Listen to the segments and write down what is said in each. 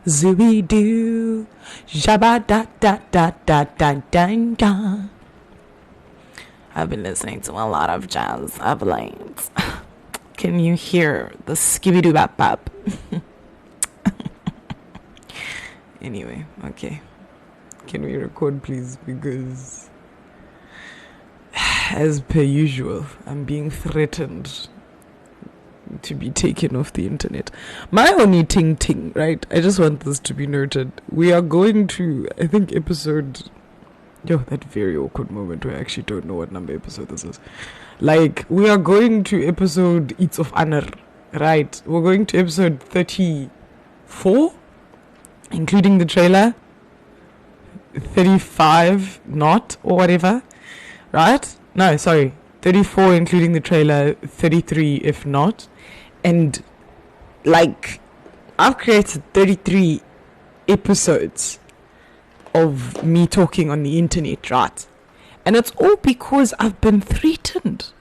Zooey doo, shabba da da da da da da da. I've been listening to a lot of jazz of late. Can you hear the skibby doo bap bap? Anyway, okay. Can we record, please? Because, as per usual, I'm being threatened to be taken off the internet. My only ting, right? I just want this to be noted. We are going to, I think, that very awkward moment where I actually don't know what number episode this is. Like, we are going to episode It's of Honor, right? We're going to episode 34, including the trailer. 35 not, or whatever, right? No, sorry. 34 including the trailer, 33 if not. And, like, I've created 33 episodes of me talking on the internet, right? And it's all because I've been threatened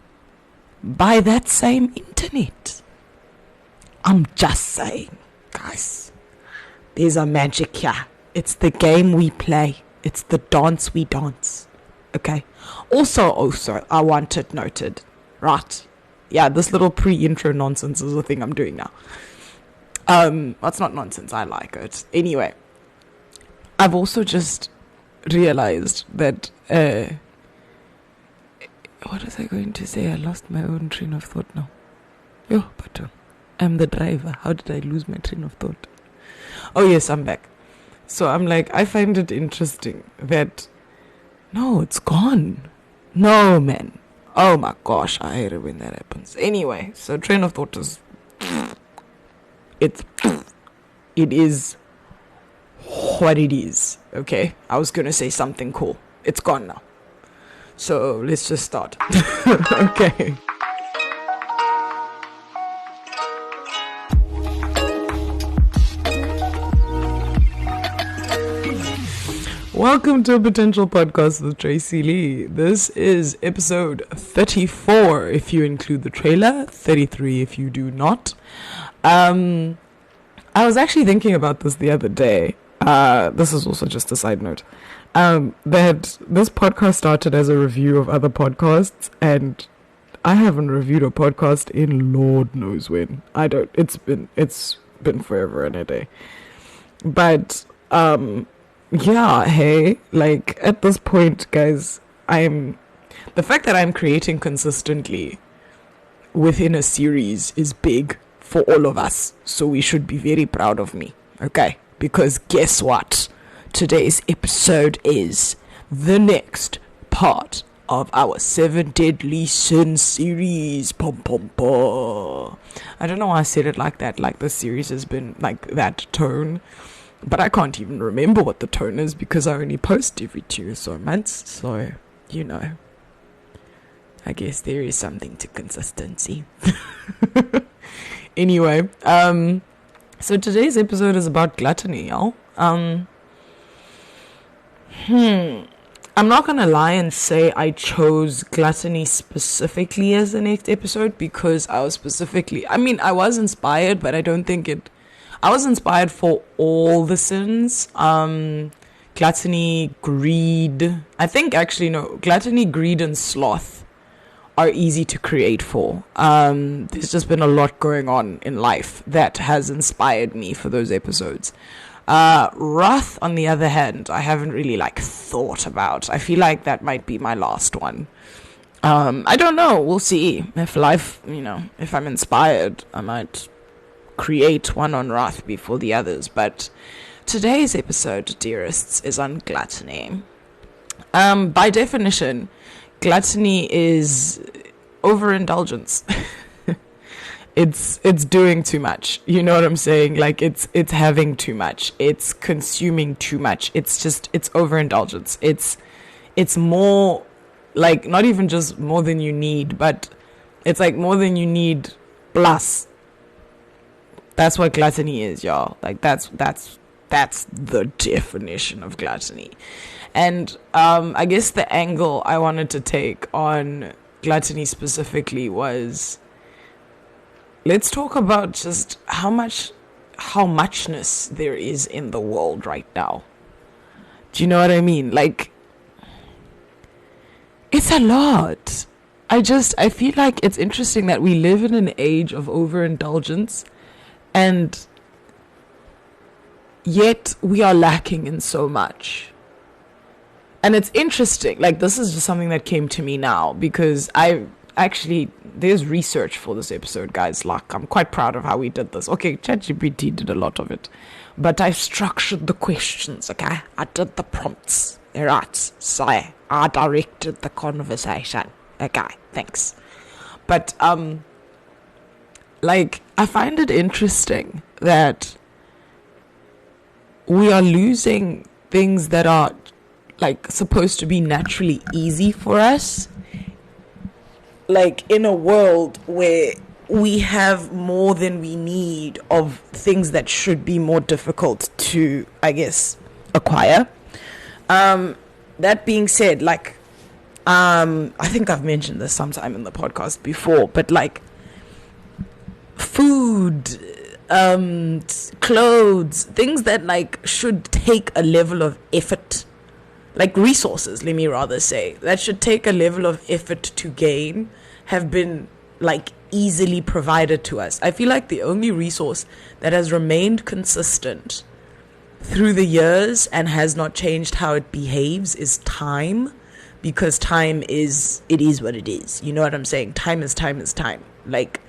by that same internet. I'm just saying, guys, there's a magic here. It's the game we play. It's the dance we dance. Okay? Also, I want it noted, right? Yeah, this little pre-intro nonsense is the thing I'm doing now. That's not nonsense. I like it. Anyway, I've also just realized that, what was I going to say? I lost my own train of thought now. But I'm the driver. How did I lose my train of thought? Oh, yes, I'm back. So I'm like, I find it interesting that, no, it's gone. No, man. Oh my gosh, I hate it when that happens. Anyway, so train of thought is, it is what it is, okay? I was going to say something cool. It's gone now. So let's just start. Okay. Welcome to a potential podcast with Tracy Lee. This is episode 34 if you include the trailer, 33 if you do not. I was actually thinking about this the other day. This is also just a side note. That this podcast started as a review of other podcasts, and I haven't reviewed a podcast in Lord knows when. It's been forever and a day. But yeah, hey, like at this point, guys, the fact that I'm creating consistently within a series is big for all of us. So we should be very proud of me, okay? Because guess what? Today's episode is the next part of our 7 Deadly Sins series. Pom pom pom. I don't know why I said it like that. Like the series has been like that tone. But I can't even remember what the tone is because I only post every 2 or so months. So, you know, I guess there is something to consistency. Anyway, so today's episode is about gluttony, y'all. I'm not gonna lie and say I chose gluttony specifically as the next episode because I was inspired, but I don't think I was inspired for all the sins. Gluttony, greed. I think actually, no, gluttony, greed, and sloth are easy to create for. There's just been a lot going on in life that has inspired me for those episodes. Wrath, on the other hand, I haven't really thought about. I feel like that might be my last one. I don't know. We'll see. If life, if I'm inspired, I might create one on wrath before the others. But today's episode, dearests, is on gluttony. By definition, gluttony is overindulgence. It's doing too much. You know what I'm saying? Like it's having too much. It's consuming too much. It's overindulgence. It's more like not even just more than you need, but it's like more than you need plus. That's what gluttony is, y'all. Like that's the definition of gluttony. And I guess the angle I wanted to take on gluttony specifically was, let's talk about just how much how muchness there is in the world right now. Do you know what I mean? Like, it's a lot. I feel like it's interesting that we live in an age of overindulgence, and yet we are lacking in so much. And it's interesting, like, this is just something that came to me now, because there's research for this episode, guys. Like, I'm quite proud of how we did this. Okay, ChatGPT did a lot of it, but I structured the questions, okay? I did the prompts, right? So I directed the conversation. Okay, thanks. But, like, I find it interesting that we are losing things that are, like, supposed to be naturally easy for us, like, in a world where we have more than we need of things that should be more difficult to, I guess, acquire. That being said, like, I think I've mentioned this sometime in the podcast before, but, like, food, clothes, things that, like, should take a level of effort, like resources, let me rather say, that should take a level of effort to gain, have been, like, easily provided to us. I feel like the only resource that has remained consistent through the years and has not changed how it behaves is time, because it is what it is. You know what I'm saying? Time is time. Like,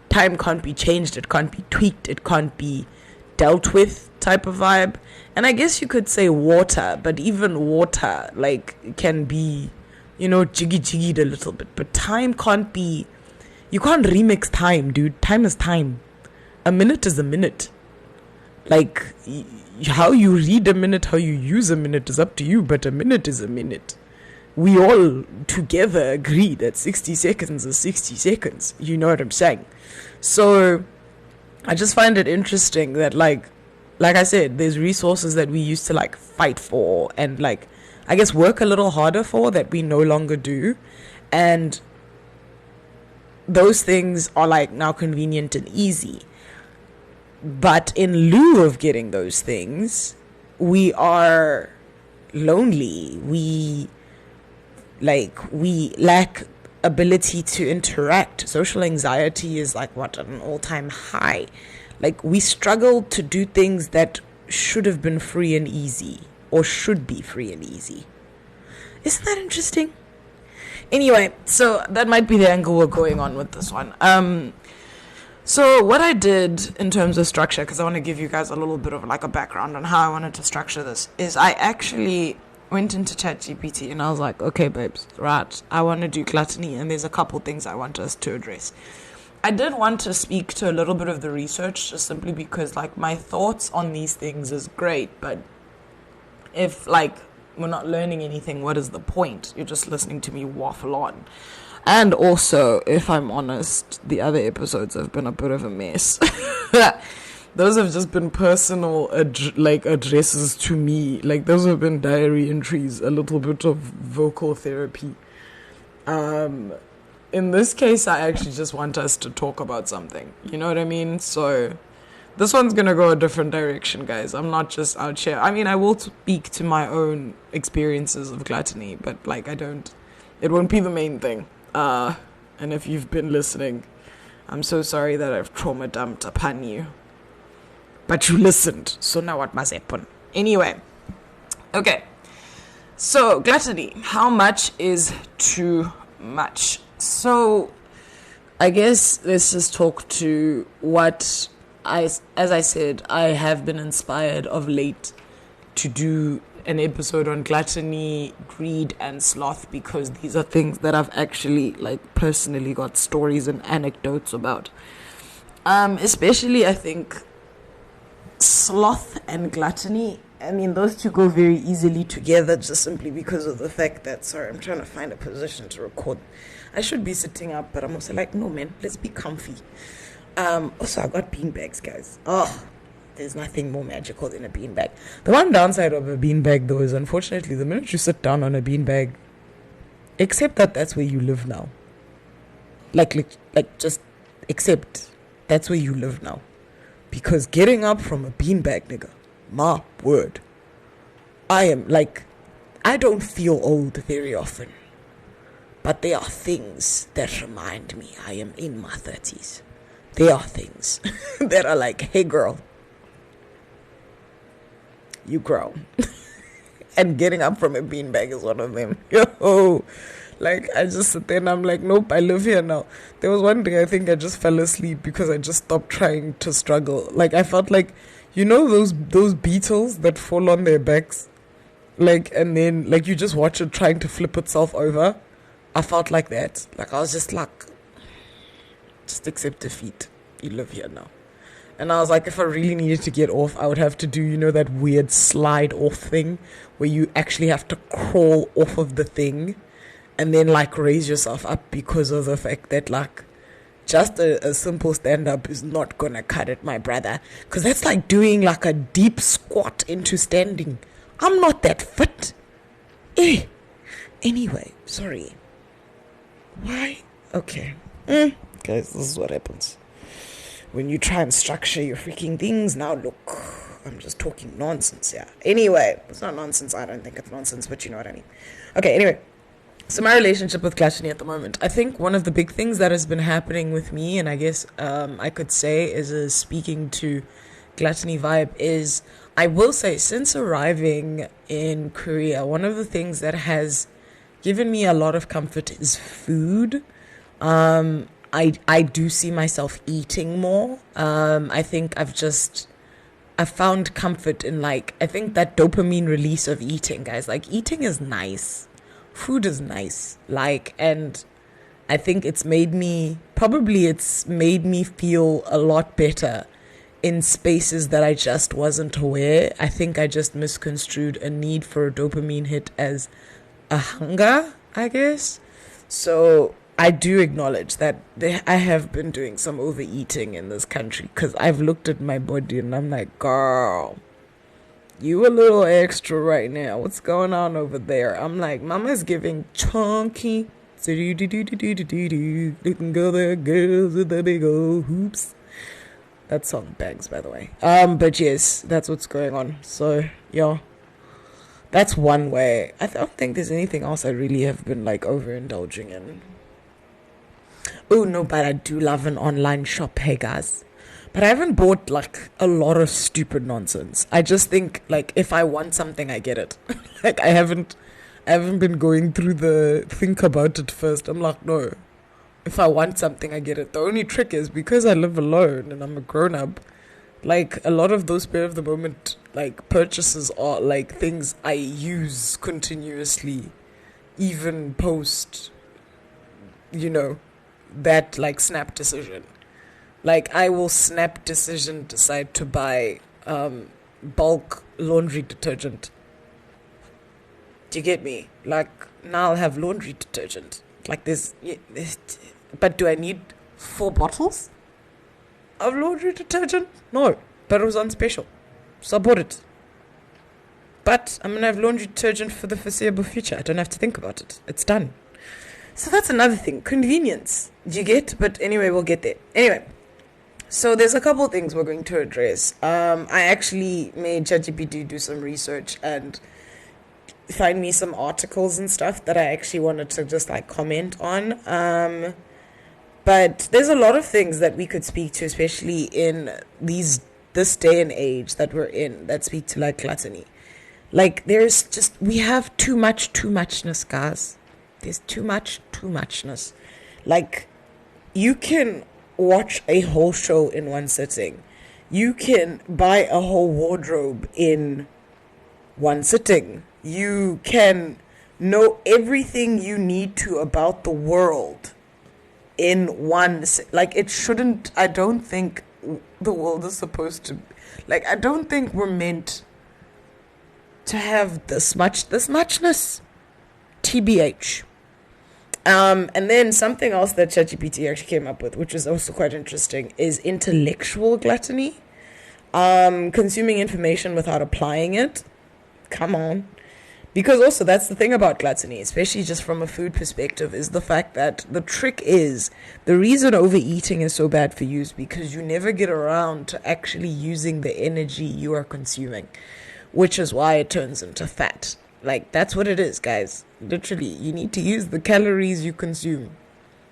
time can't be changed, it can't be tweaked, it can't be dealt with, type of vibe. And I guess you could say water, but even water, like, can be, you know, jiggied a little bit. But time can't be, you can't remix time, dude. Time is time. A minute is a minute. Like, how you read a minute, how you use a minute is up to you, but a minute is a minute. We all together agree that 60 seconds is 60 seconds. You know what I'm saying? So I just find it interesting that, like I said, there's resources that we used to, like, fight for and, like, I guess work a little harder for that we no longer do. And those things are, like, now convenient and easy. But in lieu of getting those things, we are lonely. We lack ability to interact. Social anxiety is, like, at an all-time high. Like, we struggle to do things that should have been free and easy, or should be free and easy. Isn't that interesting? Anyway, so that might be the angle we're going on with this one. So what I did in terms of structure, because I want to give you guys a little bit of, like, a background on how I wanted to structure this, is I actually went into ChatGPT and I was like, okay, babes, right, I want to do gluttony, and there's a couple things I want us to address. I did want to speak to a little bit of the research, just simply because, like, my thoughts on these things is great, but if, like, we're not learning anything, what is the point? You're just listening to me waffle on. And also, if I'm honest, the other episodes have been a bit of a mess. Those have just been personal, addresses to me. Like, those have been diary entries, a little bit of vocal therapy. In this case, I actually just want us to talk about something. You know what I mean? So this one's going to go a different direction, guys. I'm not just out here. I mean, I will speak to my own experiences of gluttony, but, like, it won't be the main thing. And if you've been listening, I'm so sorry that I've trauma dumped upon you. But you listened, so now what must happen? Anyway, okay. So, gluttony. How much is too much? So, I guess let's just talk to what as I said, I have been inspired of late to do an episode on gluttony, greed, and sloth, because these are things that I've actually, like, personally got stories and anecdotes about. Especially, I think, sloth and gluttony. I mean, those two go very easily together, just simply because of the fact that, sorry, I'm trying to find a position to record. I should be sitting up, but I'm also like, no, man, let's be comfy. Also, I got beanbags, guys. Oh, there's nothing more magical than a beanbag. The one downside of a beanbag, though, is unfortunately the minute you sit down on a beanbag, except that that's where you live now. Like, just accept that's where you live now. Because getting up from a beanbag, nigga, my word. I don't feel old very often. But there are things that remind me I am in my 30s. There are things that are like, hey girl, you grow. And getting up from a beanbag is one of them. Yo, like I just sit there and I'm like, nope, I live here now. There was one day I think I just fell asleep because I just stopped trying to struggle. Like I felt like, you know, those beetles that fall on their backs, like, and then like you just watch it trying to flip itself over. I felt like that. Like I was just like, just accept defeat. You live here now. And I was like, if I really needed to get off, I would have to do, you know, that weird slide off thing where you actually have to crawl off of the thing and then like raise yourself up, because of the fact that like just a simple stand up is not gonna cut it, my brother. Because that's like doing like a deep squat into standing. I'm not that fit. Anyway, sorry. Why? Okay. Guys, this is what happens when you try and structure your freaking things. Now look, I'm just talking nonsense here. Anyway, it's not nonsense. I don't think it's nonsense, but you know what I mean. Okay, anyway. So my relationship with gluttony at the moment, I think one of the big things that has been happening with me, and I guess I could say is a speaking to gluttony vibe, is I will say since arriving in Korea, one of the things that has given me a lot of comfort is food. I do see myself eating more. I think I've found comfort in like, I think that dopamine release of eating, guys. Like eating is nice. Food is nice. Like, and I think it's made me feel a lot better in spaces that I just wasn't aware. I think I just misconstrued a need for a dopamine hit as a hunger, I guess. So I do acknowledge that I have been doing some overeating in this country, because I've looked at my body and I'm like, girl, you a little extra right now. What's going on over there? I'm like, mama's giving chunky. Looking good, the girls with the big old hoops. That song bangs, by the way. But yes, that's what's going on. So, yeah. That's one way. I don't think there's anything else I really have been like overindulging in. Oh no, but I do love an online shop, hey guys. But I haven't bought like a lot of stupid nonsense. I just think like if I want something, I get it. Like I haven't been going through the think about it first. I'm like, no. If I want something, I get it. The only trick is because I live alone and I'm a grown up, like a lot of those spur of the moment like purchases are like things I use continuously, even post, you know, that like snap decision. Like I will snap decision decide to buy bulk laundry detergent. Do you get me? Like now I'll have laundry detergent. Like this, but do I need 4 bottles of laundry detergent? No, but it was on special, so I bought it. But I'm gonna have laundry detergent for the foreseeable future. I don't have to think about it. It's done. So that's another thing, convenience. Do you get? But anyway, we'll get there. Anyway, so there's a couple things we're going to address. I actually made ChatGPT do some research and find me some articles and stuff that I actually wanted to just like comment on. But there's a lot of things that we could speak to, especially in this day and age that we're in, that speak to like gluttony. Like we have too muchness, guys. There's too muchness. Like you can watch a whole show in one sitting. You can buy a whole wardrobe in one sitting. You can know everything you need to about the world in one. Like it shouldn't. I don't think the world is supposed to. Like I don't think we're meant to have this muchness. TBH. And then something else that ChatGPT actually came up with, which is also quite interesting, is intellectual gluttony. Consuming information without applying it. Come on. Because also that's the thing about gluttony, especially just from a food perspective, is the fact that the trick is the reason overeating is so bad for you is because you never get around to actually using the energy you are consuming, which is why it turns into fat. Like, that's what it is, guys. Literally, you need to use the calories you consume.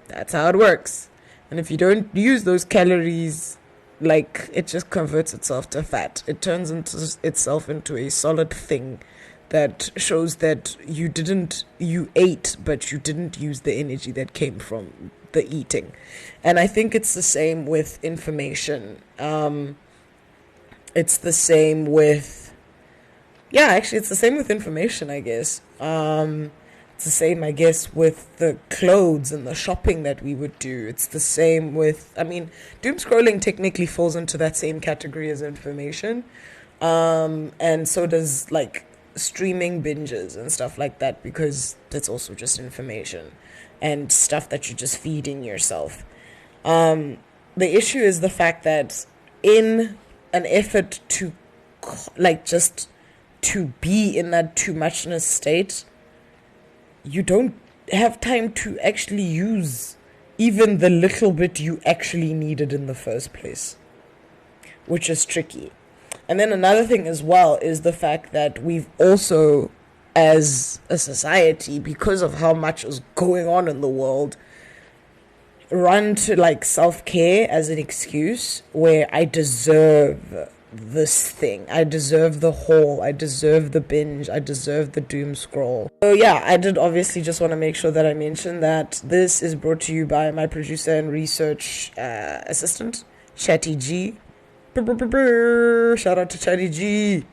That's how it works. And if you don't use those calories, like, it just converts itself to fat. It turns itself into a solid thing that shows that you ate, but you didn't use the energy that came from the eating. And I think it's the same with information. It's the same with, it's the same with information, I guess. It's the same, I guess, with the clothes and the shopping that we would do. It's the same with, doom scrolling technically falls into that same category as information. And so does, like, streaming binges and stuff like that, because that's also just information and stuff that you're just feeding yourself. The issue is the fact that in an effort to just to be in that too muchness state, you don't have time to actually use even the little bit you actually needed in the first place, which is tricky. And then another thing as well is the fact that we've also, as a society, because of how much is going on in the world, run to like self-care as an excuse, where I deserve this thing, I deserve the haul, I deserve the binge, I deserve the doom scroll. So yeah, I did obviously just want to make sure that I mention that this is brought to you by my producer and research assistant, Chatty G. Shout out to Chatty G.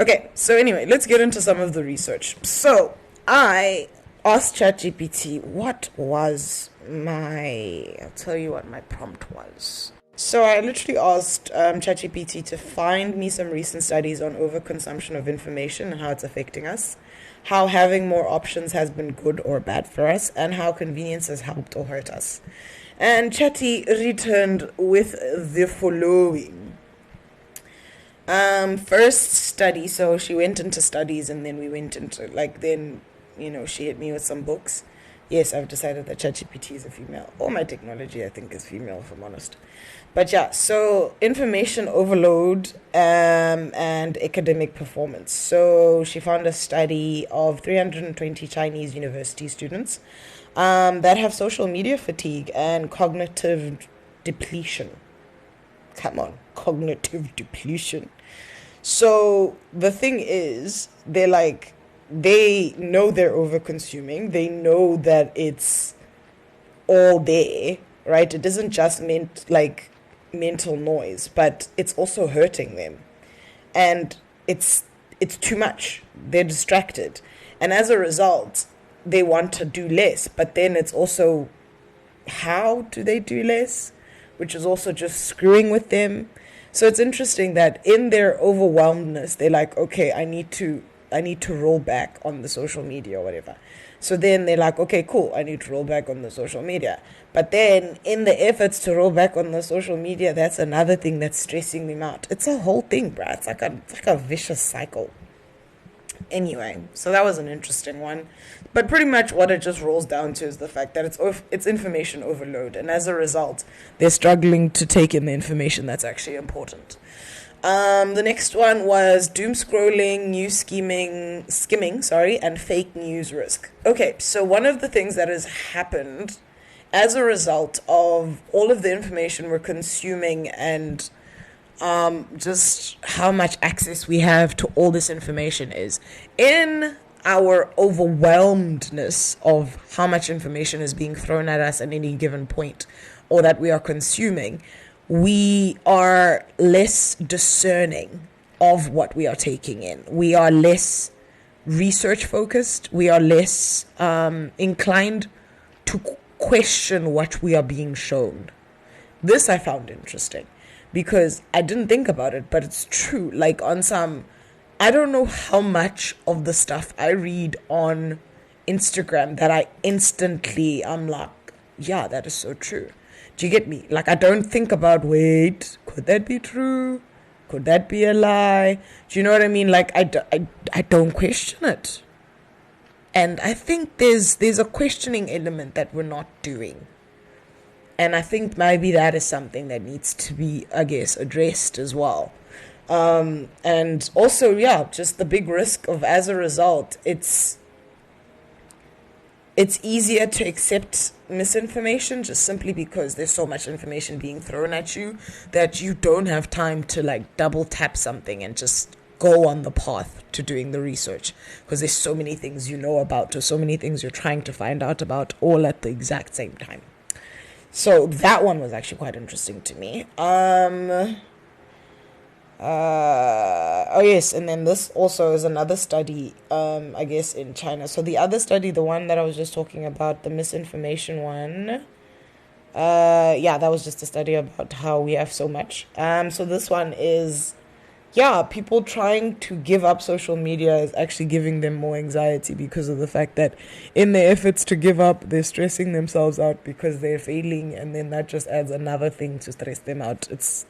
Okay, so anyway, let's get into some of the research. So I asked ChatGPT I'll tell you what my prompt was. So I literally asked ChatGPT to find me some recent studies on overconsumption of information and how it's affecting us, how having more options has been good or bad for us, and how convenience has helped or hurt us. And Chatty returned with the following. First study, so she went into studies and then we went into, she hit me with some books. Yes, I've decided that ChatGPT is a female. All my technology, I think, is female, if I'm honest. But yeah, so information overload and academic performance. So she found a study of 320 Chinese university students that have social media fatigue and cognitive depletion. Come on, cognitive depletion. So the thing is, they know they're over consuming. They know that it's all there, right? It isn't just mental noise, but it's also hurting them. And it's too much. They're distracted. And as a result, they want to do less. But then it's also, how do they do less? Which is also just screwing with them. So it's interesting that in their overwhelmedness, they're like, okay, I need to roll back on the social media or whatever. So then they're like, okay, cool, I need to roll back on the social media. But then in the efforts to roll back on the social media, that's another thing that's stressing them out. It's a whole thing, bruh. It's like a vicious cycle. Anyway, so that was an interesting one. But pretty much what it just rolls down to is the fact that it's information overload. And as a result, they're struggling to take in the information that's actually important. The next one was doom scrolling, news skimming, and fake news risk. Okay, so one of the things that has happened as a result of all of the information we're consuming and just how much access we have to all this information is, in our overwhelmedness of how much information is being thrown at us at any given point, or that we are consuming, we are less discerning of what we are taking in. We are less research focused. We are less inclined to question what we are being shown. This I found interesting because I didn't think about it, but it's true. Like on some, I don't know how much of the stuff I read on Instagram that I instantly, I'm like, yeah, that is so true. Do you get me? Like, I don't think about, wait, could that be true? Could that be a lie? Do you know what I mean? Like, I don't question it. And I think there's a questioning element that we're not doing. And I think maybe that is something that needs to be, I guess, addressed as well. And also, just the big risk of, as a result, it's easier to accept misinformation just simply because there's so much information being thrown at you that you don't have time to like double tap something and just go on the path to doing the research, because there's so many things you know about or so many things you're trying to find out about all at the exact same time. So that one was actually quite interesting to me. Oh yes, and then this also is another study, I guess, in China. So the other study, the one that I was just talking about, the misinformation one, that was just a study about how we have so much. So this one is, people trying to give up social media is actually giving them more anxiety because of the fact that in their efforts to give up, they're stressing themselves out because they're failing, and then that just adds another thing to stress them out. It's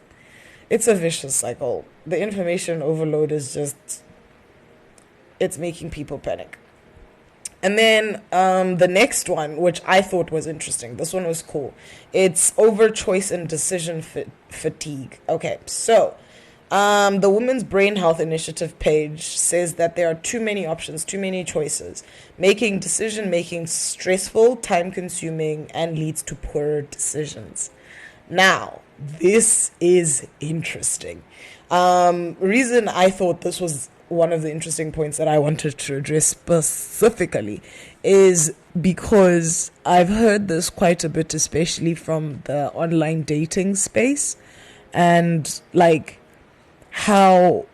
a vicious cycle. The information overload is just, it's making people panic. And then the next one, which I thought was interesting, this one was cool. It's over choice and decision fatigue. Okay, so the Women's Brain Health Initiative page says that there are too many options, too many choices, making decision-making stressful, time-consuming, and leads to poorer decisions. Now, this is interesting. Reason I thought this was one of the interesting points that I wanted to address specifically is because I've heard this quite a bit, especially from the online dating space, and like how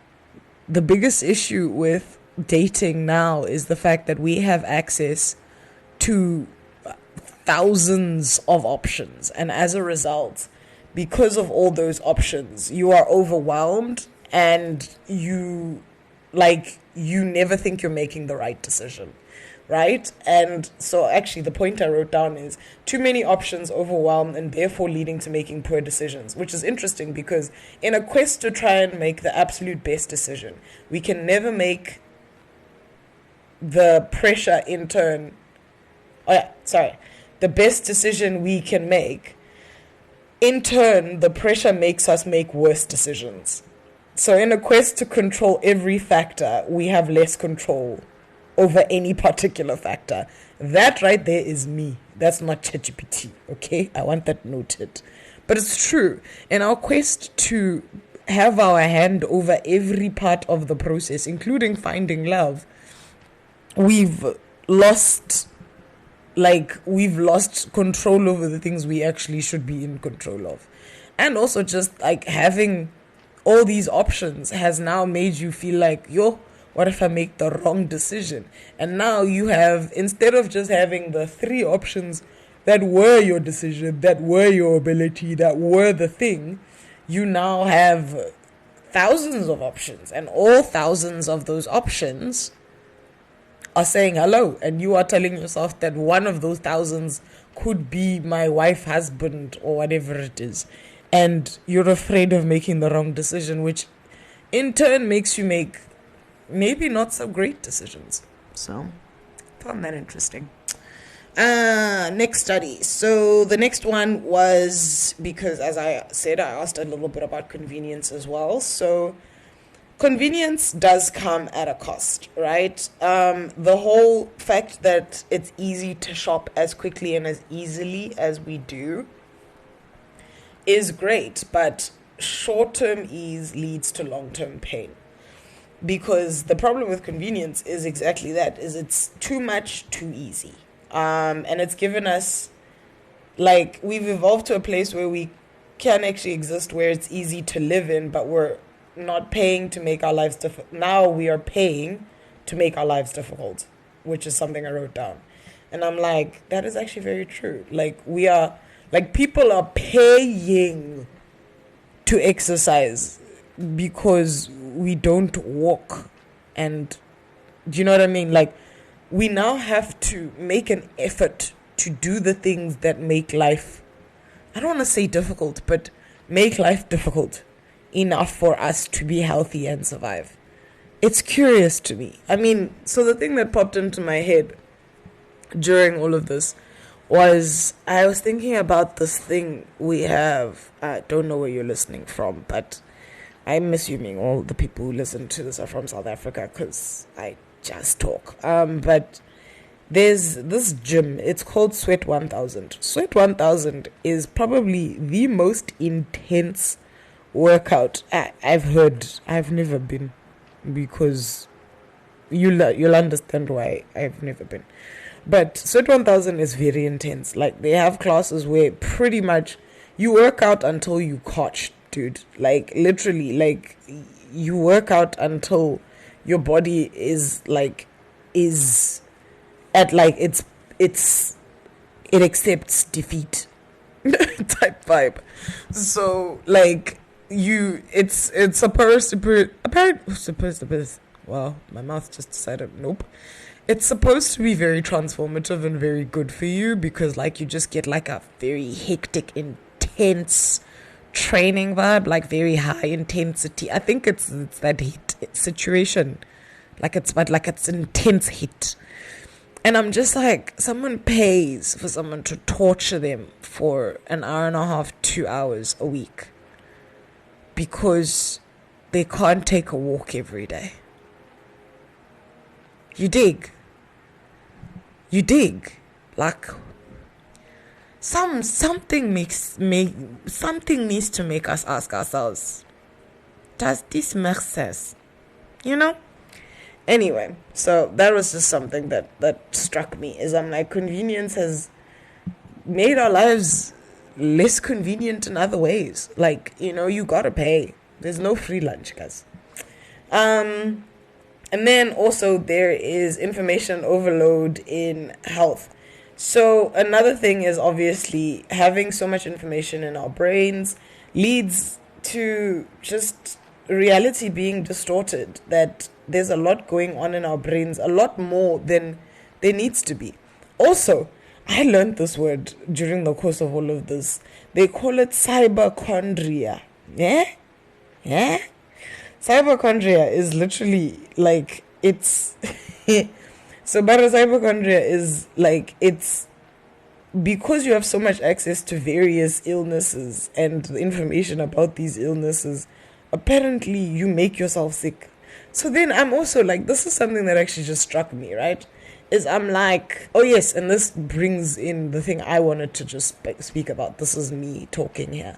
the biggest issue with dating now is the fact that we have access to thousands of options, and as a result, because of all those options, you are overwhelmed and you never think you're making the right decision, right? And so actually the point I wrote down is too many options, overwhelmed, and therefore leading to making poor decisions, which is interesting because in a quest to try and make the absolute best decision, we can never make the pressure in turn, the best decision we can make. In turn, the pressure makes us make worse decisions. So in a quest to control every factor, we have less control over any particular factor. That right there is me. That's not ChatGPT, okay? I want that noted. But it's true. In our quest to have our hand over every part of the process, including finding love, we've lost control over the things we actually should be in control of. And also just like having all these options has now made you feel like, what if I make the wrong decision? And now you have, instead of just having the three options that were your decision, that were your ability, that were the thing, you now have thousands of options, and all thousands of those options are saying hello, and you are telling yourself that one of those thousands could be my wife, husband, or whatever it is, and you're afraid of making the wrong decision, which in turn makes you make maybe not so great decisions. So I found that interesting. Next study. So the next one was, because as I said, I asked a little bit about convenience as well. So convenience does come at a cost, right? The whole fact that it's easy to shop as quickly and as easily as we do is great, but short-term ease leads to long-term pain. Because the problem with convenience is exactly that, is it's too much, too easy. And it's given us, we've evolved to a place where we can actually exist where it's easy to live in, but we're not paying to make our lives difficult. Now we are paying to make our lives difficult, which is something I wrote down. And I'm like, that is actually very true. People are paying to exercise because we don't walk. And do you know what I mean? We now have to make an effort to do the things that make life, I don't want to say difficult, but make life difficult enough for us to be healthy and survive. it's curious to me. I mean, so the thing that popped into my head during all of this was I was thinking about this thing we have. I don't know where you're listening from, but I'm assuming all the people who listen to this are from South Africa because I just talk. But there's this gym. It's called Sweat 1000. Sweat 1000 is probably the most intense workout I've heard. I've never been because you'll understand why I've never been. But Sweat 1000 is very intense. Like, they have classes where pretty much you work out until you catch, dude. Like, literally, like, you work out until your body is at, like, it accepts defeat type vibe. So, like, it's supposed to be, wow, my mouth just decided nope. It's supposed to be very transformative and very good for you because, like, you just get, like, a very hectic, intense training vibe, like, very high intensity. I think it's that heat situation. Like, it's intense heat. And I'm just like, someone pays for someone to torture them for an hour and a half, 2 hours a week because they can't take a walk every day. You dig? Like, something needs to make us ask ourselves, does this make sense? You know? Anyway, so that was just something that struck me, is I'm like, convenience has made our lives less convenient in other ways. Like, you know, you gotta pay. There's no free lunch, guys. And then also there is information overload in health. So another thing is obviously having so much information in our brains leads to just reality being distorted, that there's a lot going on in our brains, a lot more than there needs to be. Also, I learned this word during the course of all of this. They call it cyberchondria. Yeah? Cyberchondria is literally like, it's so cyberchondria is like, it's because you have so much access to various illnesses and the information about these illnesses, apparently you make yourself sick. So then I'm also like, this is something that actually just struck me, right? Is I'm like, oh yes, and this brings in the thing I wanted to just speak about. This is me talking here.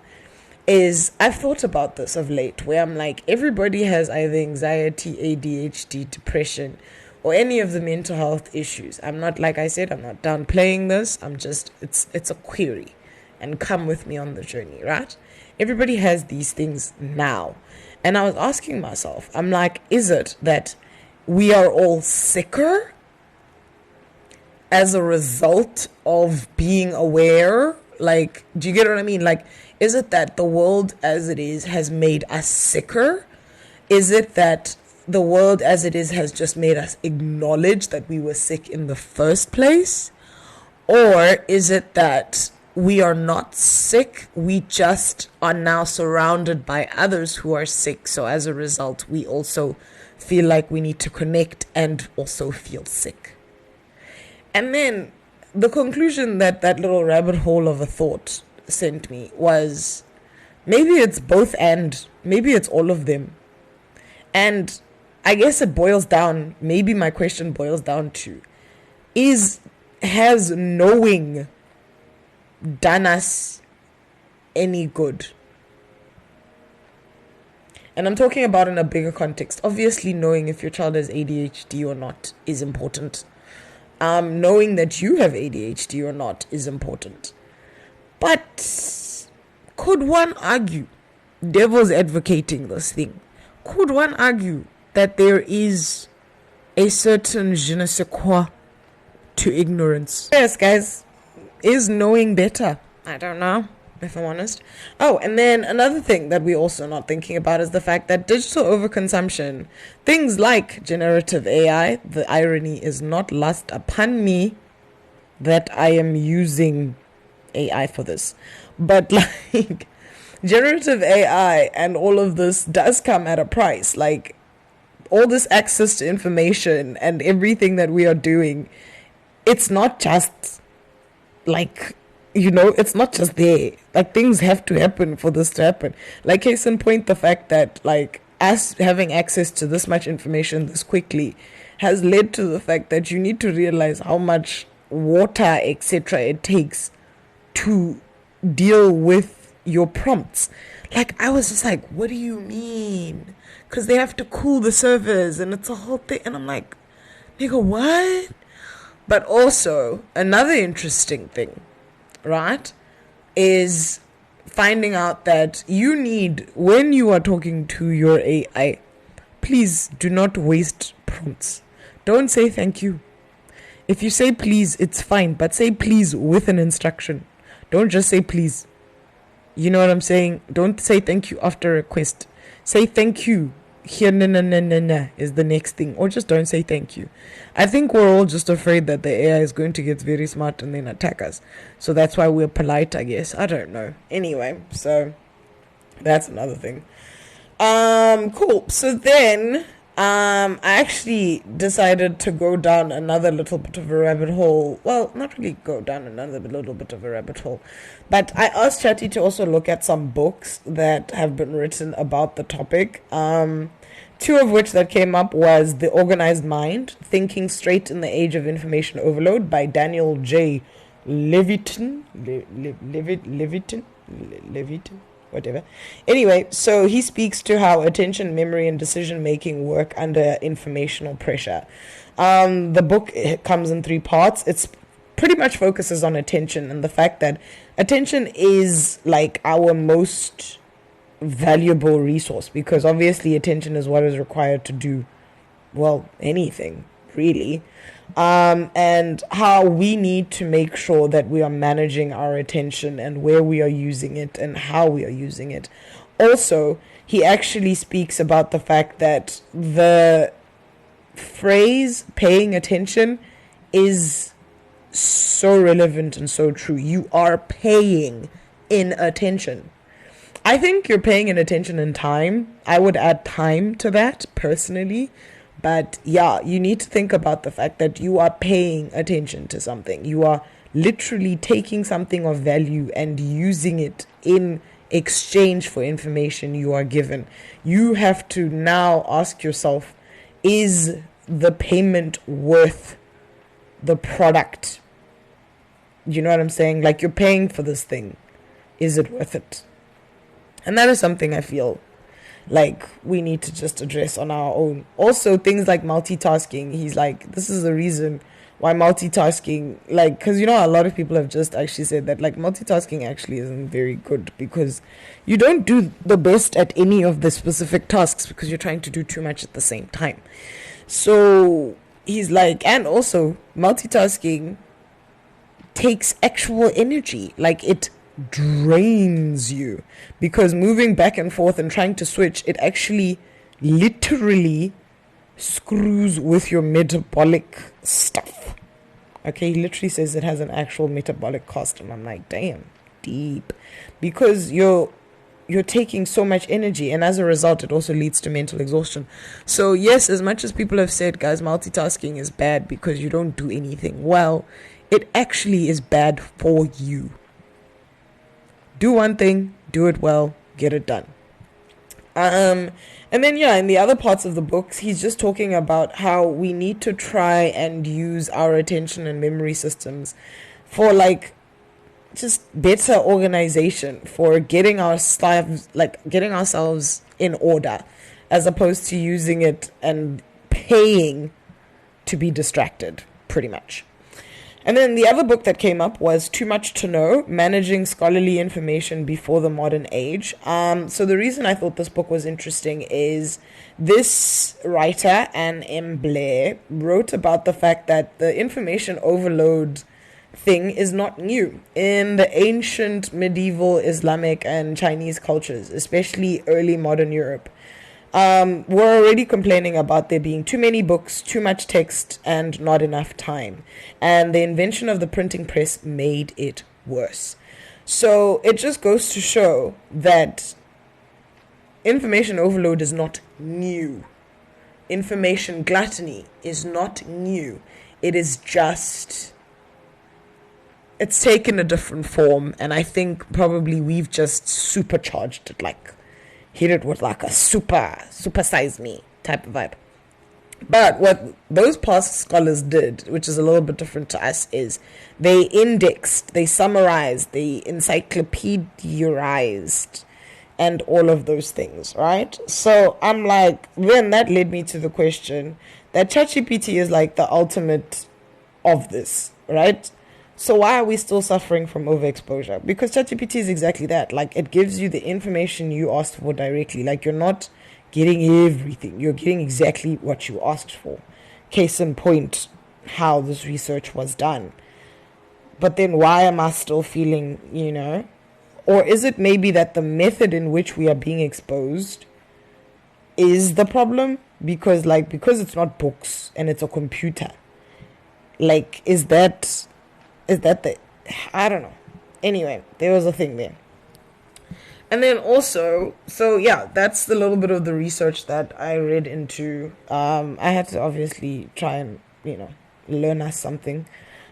Is I've thought about this of late, where I'm like, everybody has either anxiety, ADHD, depression, or any of the mental health issues. I'm not, like I said, I'm not downplaying this. I'm just, it's a query, and come with me on the journey, right? Everybody has these things now. And I was asking myself, I'm like, is it that we are all sicker as a result of being aware? Like, do you get what I mean? Like, is it that the world as it is has made us sicker? Is it that the world as it is has just made us acknowledge that we were sick in the first place? Or is it that we are not sick, we just are now surrounded by others who are sick, so as a result we also feel like we need to connect and also feel sick? And then the conclusion that little rabbit hole of a thought sent me was, maybe it's both, and maybe it's all of them. And I guess it boils down, maybe my question boils down to, has knowing done us any good? And I'm talking about in a bigger context. Obviously, knowing if your child has ADHD or not is important. Knowing that you have ADHD or not is important. But could one argue, devil's advocating this thing, could one argue that there is a certain je ne sais quoi to ignorance? Yes, guys, is knowing better? I don't know, if I'm honest. Oh, and then another thing that we're also not thinking about is the fact that digital overconsumption, things like generative AI, the irony is not lost upon me that I am using AI for this, but like, generative AI and all of this does come at a price. Like, all this access to information and everything that we are doing, it's not just like, it's not just there. Like, things have to happen for this to happen. Like, case in point, the fact that, like, us having access to this much information this quickly has led to the fact that you need to realize how much water, etc., it takes to deal with your prompts. Like, I was just like, what do you mean? Because they have to cool the servers and it's a whole thing. And I'm like, nigga, what? But also, another interesting thing, right, is finding out that you need, when you are talking to your AI, please do not waste prompts. Don't say thank you. If you say please, it's fine, but say please with an instruction. Don't just say please. You know what I'm saying? Don't say thank you after a request. Say thank you. Here, na is the next thing. Or just don't say thank you. I think we're all just afraid that the AI is going to get very smart and then attack us. So that's why we're polite, I guess. I don't know. Anyway, so that's another thing. Cool. So then I actually decided to go down another little bit of a rabbit hole. Well, not really go down another little bit of a rabbit hole, but I asked Chatty to also look at some books that have been written about the topic. Two of which that came up was The Organized Mind, Thinking Straight in the Age of Information Overload by Daniel J. Levitin, whatever. Anyway, so he speaks to how attention, memory, and decision-making work under informational pressure. The book comes in 3 parts. It's pretty much focuses on attention and the fact that attention is like our most valuable resource, because obviously attention is what is required to do, well, anything, really. And how we need to make sure that we are managing our attention and where we are using it and how we are using it. Also, he actually speaks about the fact that the phrase paying attention is so relevant and so true. You are paying in attention. I think you're paying in attention in time. I would add time to that personally. But yeah, you need to think about the fact that you are paying attention to something. You are literally taking something of value and using it in exchange for information you are given. You have to now ask yourself, is the payment worth the product? You know what I'm saying? Like, you're paying for this thing. Is it worth it? And that is something I feel like we need to just address on our own. Also, things like multitasking. He's like, this is the reason why multitasking, like, because, a lot of people have just actually said that, like, multitasking actually isn't very good because you don't do the best at any of the specific tasks because you're trying to do too much at the same time. So he's like, and also multitasking takes actual energy. Like, it drains you, because moving back and forth and trying to switch, it actually literally screws with your metabolic stuff. Okay, he literally says it has an actual metabolic cost, and I'm like, damn, deep, because you're taking so much energy, and as a result it also leads to mental exhaustion. So yes, as much as people have said, guys, multitasking is bad because you don't do anything well, it actually is bad for you. Do one thing, do it well, get it done. And then, in the other parts of the books, he's just talking about how we need to try and use our attention and memory systems for, like, just better organization, for getting ourselves in order, as opposed to using it and paying to be distracted, pretty much. And then the other book that came up was Too Much to Know, Managing Scholarly Information Before the Modern Age. So the reason I thought this book was interesting is this writer, Anne M. Blair, wrote about the fact that the information overload thing is not new. In the ancient, medieval, Islamic, and Chinese cultures, especially early modern Europe, we're already complaining about there being too many books, too much text, and not enough time. And the invention of the printing press made it worse. So it just goes to show that information overload is not new. information gluttony is not new. It is just, it's taken a different form, and I think probably we've just supercharged it, like hit it with like a super size me type of vibe. But what those past scholars did, which is a little bit different to us, is they indexed, they summarized, they encyclopediarized, and all of those things, right? So I'm like, then that led me to the question that ChatGPT is like the ultimate of this, right? So why are we still suffering from overexposure? Because ChatGPT is exactly that. Like, it gives you the information you asked for directly. Like, you're not getting everything. You're getting exactly what you asked for. Case in point, how this research was done. But then why am I still feeling, or is it maybe that the method in which we are being exposed is the problem? Because it's not books and it's a computer. Like, is that the, I don't know. Anyway, there was a thing there. And then also, so yeah, that's the little bit of the research that I read into. I had to obviously try and, learn us something.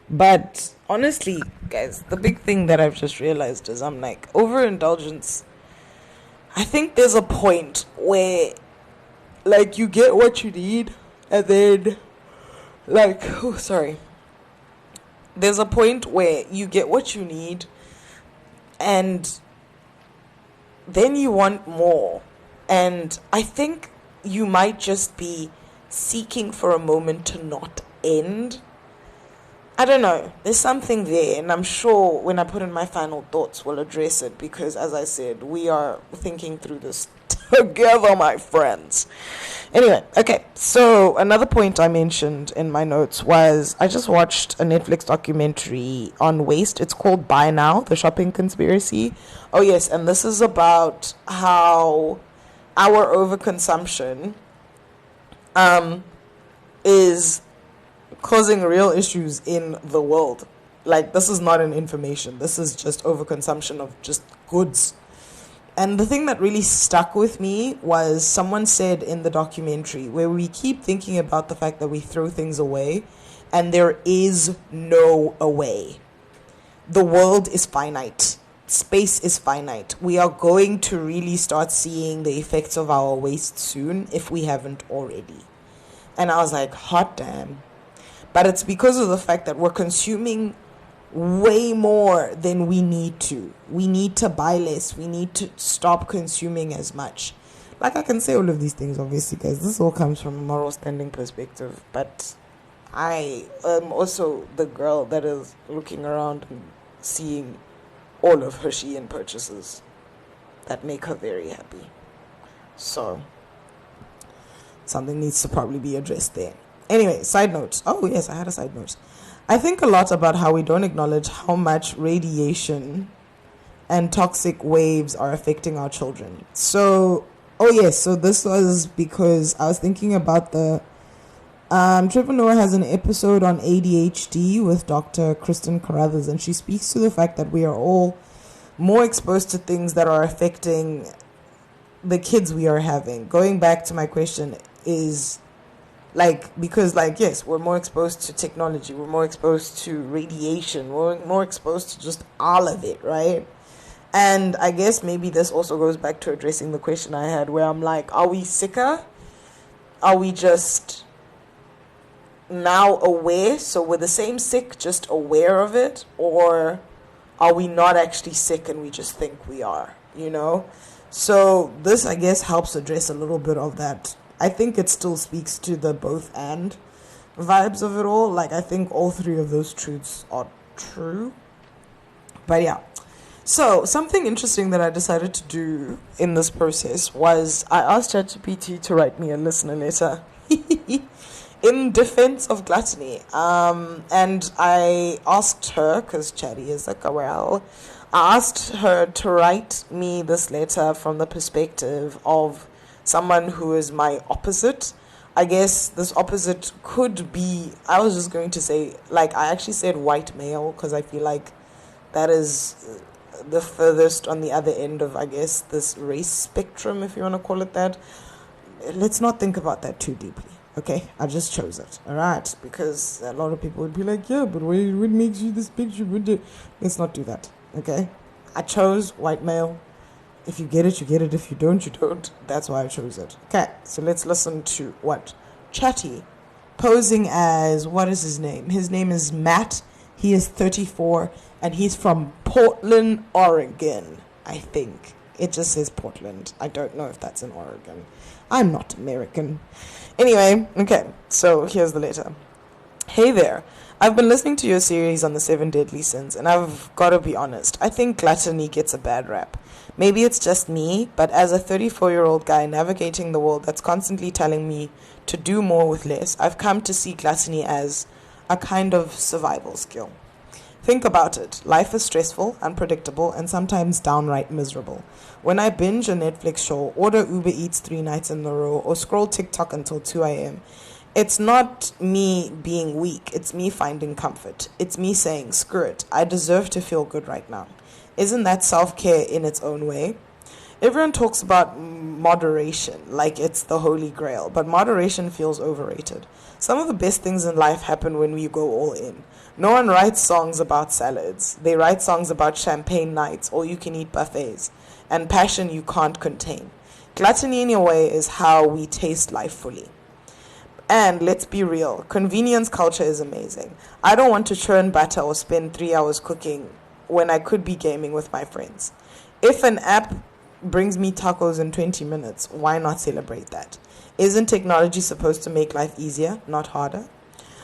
But honestly, guys, the big thing that I've just realized is I'm like, overindulgence. I think there's a point where, like, you get what you need, and then, there's a point where you get what you need, and then you want more. And I think you might just be seeking for a moment to not end. I don't know. There's something there, and I'm sure when I put in my final thoughts, we'll address it, because, as I said, we are thinking through this together, my friends. Anyway, okay, so another point I mentioned in my notes was I just watched a Netflix documentary on waste. It's called Buy Now, The Shopping Conspiracy. Oh, yes, and this is about how our overconsumption is causing real issues in the world. Like, this is not an information. This is just overconsumption of just goods. And the thing that really stuck with me was someone said in the documentary, where we keep thinking about the fact that we throw things away, and there is no away. The world is finite. Space is finite. We are going to really start seeing the effects of our waste soon, if we haven't already. And I was like, hot damn. But it's because of the fact that we're consuming way more than we need to. We need to buy less. We need to stop consuming as much. Like, I can say all of these things, obviously, guys. This all comes from a moral standing perspective. But I am also the girl that is looking around and seeing all of her Shein purchases that make her very happy. So, something needs to probably be addressed there. Anyway, side notes. Oh, yes, I had a side note. I think a lot about how we don't acknowledge how much radiation and toxic waves are affecting our children. So, so this was because I was thinking about the Trevor has an episode on ADHD with Dr. Kristen Carruthers, and she speaks to the fact that we are all more exposed to things that are affecting the kids we are having. Going back to my question is, because yes, we're more exposed to technology, we're more exposed to radiation, we're more exposed to just all of it, right? And I guess maybe this also goes back to addressing the question I had, where I'm like, are we sicker? Are we just now aware, so we're the same sick, just aware of it? Or are we not actually sick and we just think we are, So this, I guess, helps address a little bit of that. I think it still speaks to the both and vibes of it all. Like, I think all three of those truths are true. But yeah. So, something interesting that I decided to do in this process was I asked ChatGPT to write me a listener letter in defense of gluttony. And I asked her, because Chatty is like, I asked her to write me this letter from the perspective of someone who is my opposite. I guess this opposite could be, I was just going to say, I actually said white male, because I feel like that is the furthest on the other end of, I guess, this race spectrum, if you want to call it that. let's not think about that too deeply. Okay, I just chose it, all right? Because a lot of people would be like, yeah, but what makes you this picture? Let's not do that, okay? I chose white male. If you get it, you get it. If you don't, you don't. That's why I chose it. Okay, so let's listen to what Chatty, posing as, what is his name? His name is Matt. He is 34, and he's from Portland, Oregon, I think. It just says Portland. I don't know if that's in Oregon. I'm not American. Anyway, okay, so here's the letter. Hey there. I've been listening to your series on the 7 deadly sins, and I've got to be honest. I think gluttony gets a bad rap. Maybe it's just me, but as a 34-year-old guy navigating the world that's constantly telling me to do more with less, I've come to see gluttony as a kind of survival skill. Think about it. Life is stressful, unpredictable, and sometimes downright miserable. When I binge a Netflix show, order Uber Eats 3 nights in a row, or scroll TikTok until 2 a.m., it's not me being weak. It's me finding comfort. It's me saying, screw it. I deserve to feel good right now. Isn't that self-care in its own way? Everyone talks about moderation like it's the holy grail, but moderation feels overrated. Some of the best things in life happen when we go all in. No one writes songs about salads. They write songs about champagne nights, all-you-can-eat buffets, and passion you can't contain. Gluttony, in a way, is how we taste life fully. And let's be real, convenience culture is amazing. I don't want to churn butter or spend 3 hours cooking when I could be gaming with my friends. If an app brings me tacos in 20 minutes, why not celebrate that? Isn't technology supposed to make life easier, not harder?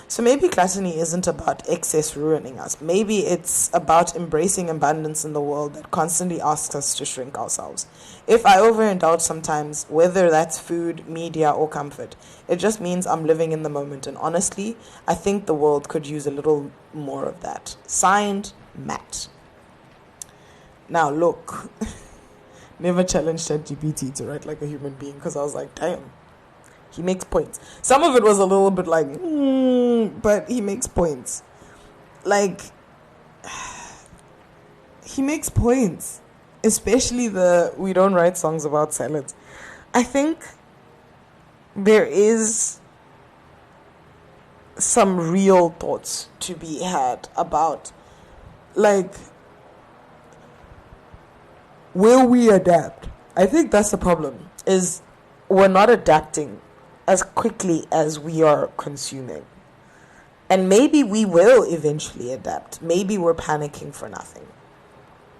So maybe gluttony isn't about excess ruining us. Maybe it's about embracing abundance in the world that constantly asks us to shrink ourselves. If I overindulge sometimes, whether that's food, media, or comfort, it just means I'm living in the moment. And honestly, I think the world could use a little more of that. Signed, Matt. Now look, never challenged ChatGPT to write like a human being, because I was like, damn. He makes points. Some of it was a little bit like, but he makes points. Like, he makes points. Especially we don't write songs about salads. I think there is some real thoughts to be had about, like, will we adapt? I think that's the problem, is we're not adapting as quickly as we are consuming. And maybe we will eventually adapt. Maybe we're panicking for nothing.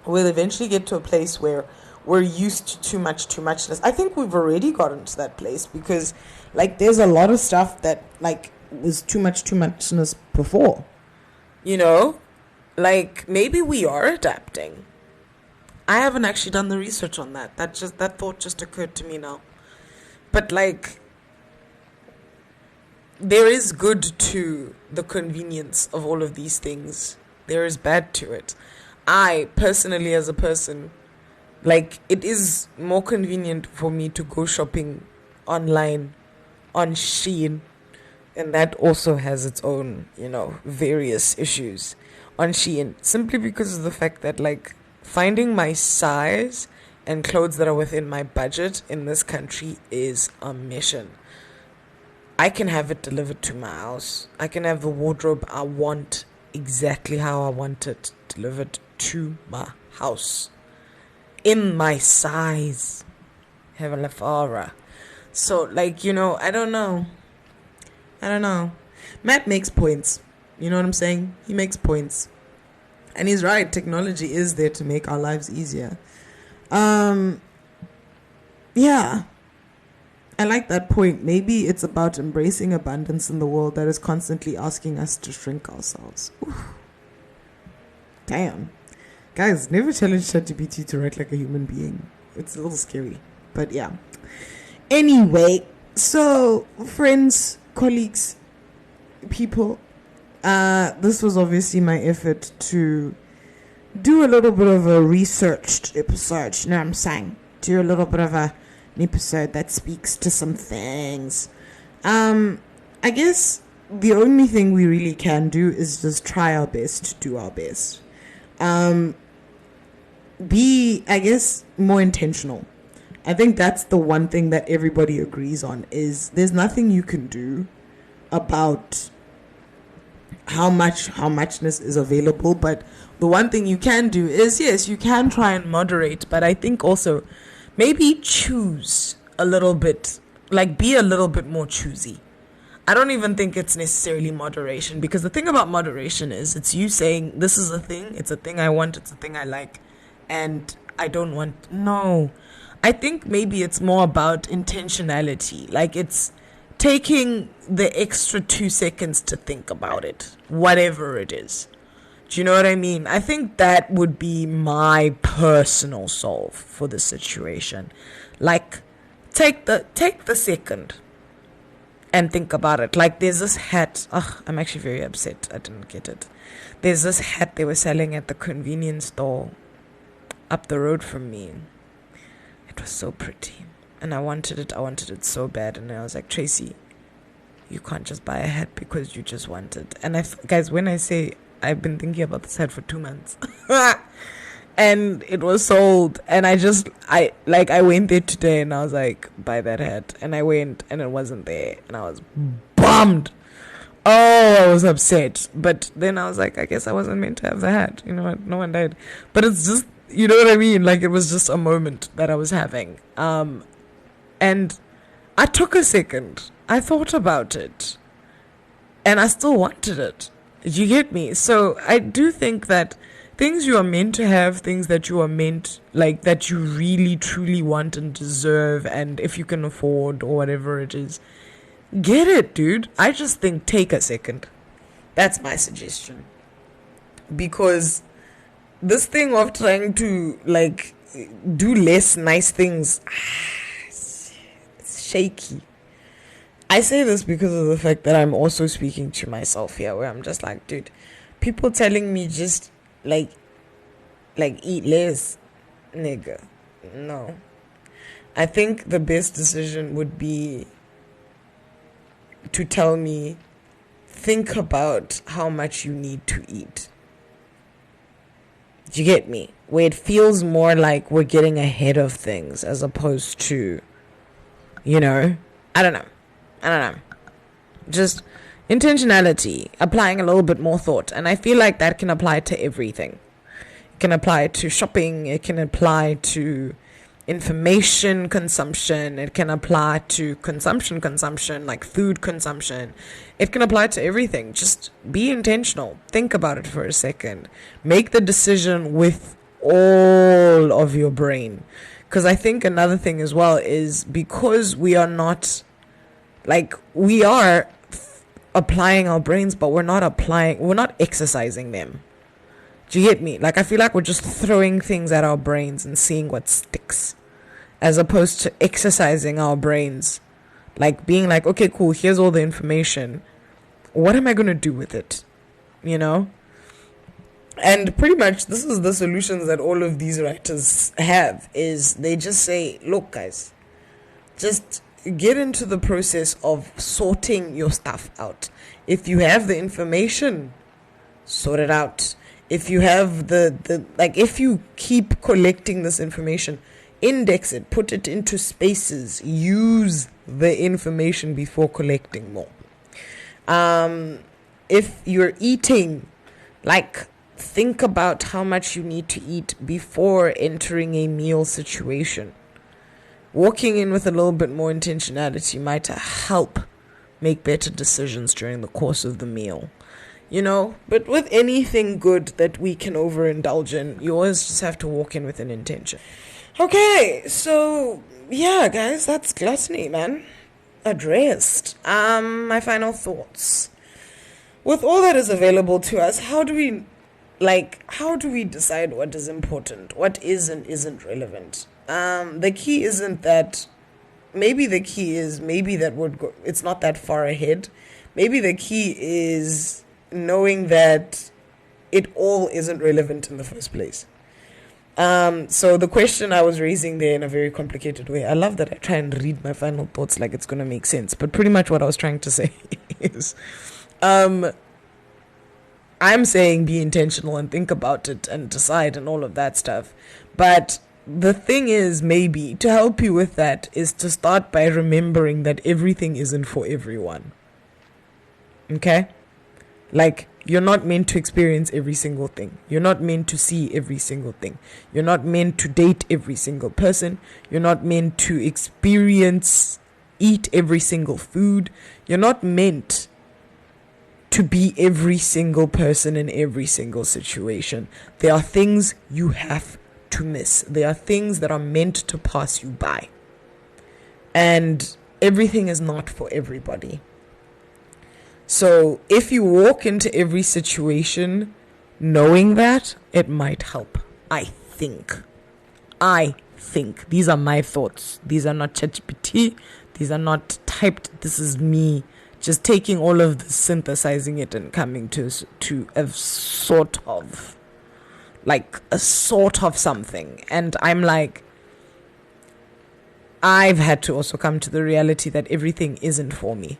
We'll eventually get to a place where we're used to too muchness. I think we've already gotten to that place because, like, there's a lot of stuff that, like, was too muchness before. You know? Like, maybe we are adapting. I haven't actually done the research on that. That thought just occurred to me now. But, like, there is good to the convenience of all of these things. There is bad to it. I, personally, as a person, like, it is more convenient for me to go shopping online on Shein. And that also has its own, various issues on Shein. Simply because of the fact that, like, finding my size and clothes that are within my budget in this country is a mission. I can have it delivered to my house. I can have the wardrobe I want exactly how I want it delivered to my house. In my size. Heavenly Father. So, like, I don't know. Matt makes points. You know what I'm saying? He makes points. And he's right. Technology is there to make our lives easier. Yeah. I like that point. Maybe it's about embracing abundance in the world that is constantly asking us to shrink ourselves. Oof. Damn. Guys, never challenge ChatGPT to write like a human being. It's a little scary. But yeah. Anyway, so friends, colleagues, people, this was obviously my effort to do a little bit of a researched episode. You know what I'm saying? Do a little bit of an episode that speaks to some things. I guess the only thing we really can do is just try our best to do our best. Be, I guess, more intentional I think that's the one thing that everybody agrees on, is there's nothing you can do about how muchness is available. But the one thing you can do is, yes, you can try and moderate, but I think also maybe choose a little bit, like be a little bit more choosy. I don't even think it's necessarily moderation, because the thing about moderation is it's you saying, this is a thing, it's a thing I want, it's a thing I like, and I don't want. No, I think maybe it's more about intentionality. Like, it's taking the extra 2 seconds to think about it, whatever it is. Do you know what I mean? I think that would be my personal solve for the situation. Like, take the second and think about it. Like, there's this hat. I'm actually very upset I didn't get it. There's this hat they were selling at the convenience store up the road from me. It was so pretty, and I wanted it so bad. And I was like, Tracy, you can't just buy a hat because you just want it. And guys, when I say I've been thinking about this hat for 2 months and it was sold, and I went there today and I was like, buy that hat, and I went and it wasn't there, and I was bummed. I was upset. But then I was like, I guess I wasn't meant to have the hat. You know what? No one died. But it's just, you know what I mean? Like, it was just a moment that I was having. And I took a second. I thought about it. And I still wanted it. Did you get me? So I do think that things you are meant to have, things that you are meant, like, that you really, truly want and deserve, and if you can afford or whatever it is, get it, dude. I just think take a second. That's my suggestion. Because this thing of trying to, like, do less nice things, it's shaky. I say this because of the fact that I'm also speaking to myself here, where I'm just like, dude, people telling me just like eat less, nigga. No. I think the best decision would be to tell me, think about how much you need to eat. Do you get me? Where it feels more like we're getting ahead of things as opposed to, you know, I don't know. Just intentionality, applying a little bit more thought. And I feel like that can apply to everything. It can apply to shopping. It can apply to information consumption. It can apply to consumption, like food consumption. It can apply to everything. Just be intentional. Think about it for a second. Make the decision with all of your brain. Because I think another thing as well is, because we are not, like, we are applying our brains, but we're not exercising them. Do you get me? Like, I feel like we're just throwing things at our brains and seeing what sticks, as opposed to exercising our brains. Like, being like, okay, cool, here's all the information. What am I going to do with it? You know? And pretty much this is the solutions that all of these writers have, is they just say, look, guys, just get into the process of sorting your stuff out. If you have the information, sort it out. If you have if you keep collecting this information, index it, put it into spaces, use the information before collecting more. If you're eating, like, think about how much you need to eat before entering a meal situation. Walking in with a little bit more intentionality might help make better decisions during the course of the meal. You know, but with anything good that we can overindulge in, you always just have to walk in with an intention. Okay, so yeah, guys, that's gluttony, man. Addressed. My final thoughts. With all that is available to us, how do we decide what is important, what is and isn't relevant? The key isn't that. Maybe the key is it's not that far ahead. Maybe the key is knowing that it all isn't relevant in the first place. So the question I was raising there in a very complicated way, I love that I try and read my final thoughts like it's going to make sense, but pretty much what I was trying to say is, I'm saying be intentional and think about it and decide and all of that stuff. But the thing is, maybe to help you with that is to start by remembering that everything isn't for everyone. Okay? Like, you're not meant to experience every single thing. You're not meant to see every single thing. You're not meant to date every single person. You're not meant to eat every single food. You're not meant to be every single person in every single situation. There are things you have to miss. There are things that are meant to pass you by. And everything is not for everybody. So if you walk into every situation knowing that, it might help. I think. These are my thoughts. These are not ChatGPT. These are not typed. This is me just taking all of this, synthesizing it, and coming to a sort of something. And I'm like, I've had to also come to the reality that everything isn't for me.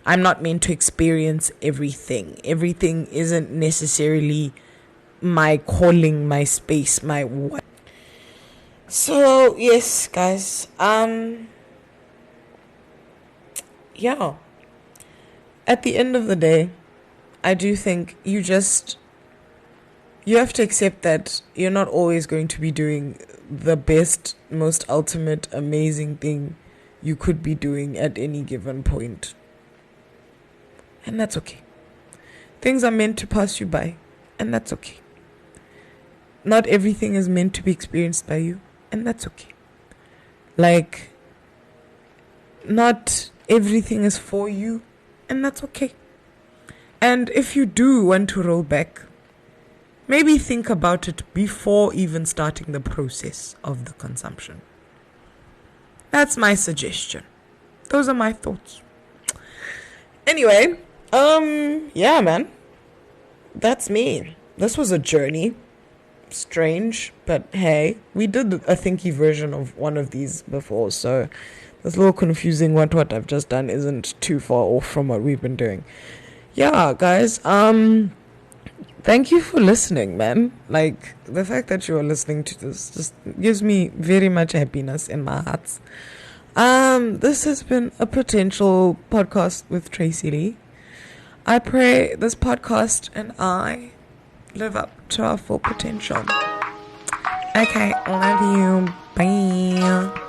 I'm not meant to experience everything. Everything isn't necessarily my calling, my space, my what. So, yes, guys. Yeah. At the end of the day, I do think you have to accept that you're not always going to be doing the best, most ultimate, amazing thing you could be doing at any given point. And that's okay. Things are meant to pass you by, and that's okay. Not everything is meant to be experienced by you, and that's okay. Like, not everything is for you, and that's okay. And if you do want to roll back, maybe think about it before even starting the process of the consumption. That's my suggestion. Those are my thoughts. Anyway, yeah, man. That's me. This was a journey. Strange, but hey, we did a thinky version of one of these before, so it's a little confusing. What I've just done isn't too far off from what we've been doing. Yeah, guys, thank you for listening, man. Like, the fact that you are listening to this just gives me very much happiness in my heart. This has been a potential podcast with Tracy Lee. I pray this podcast and I live up to our full potential. Okay, love you. Bye.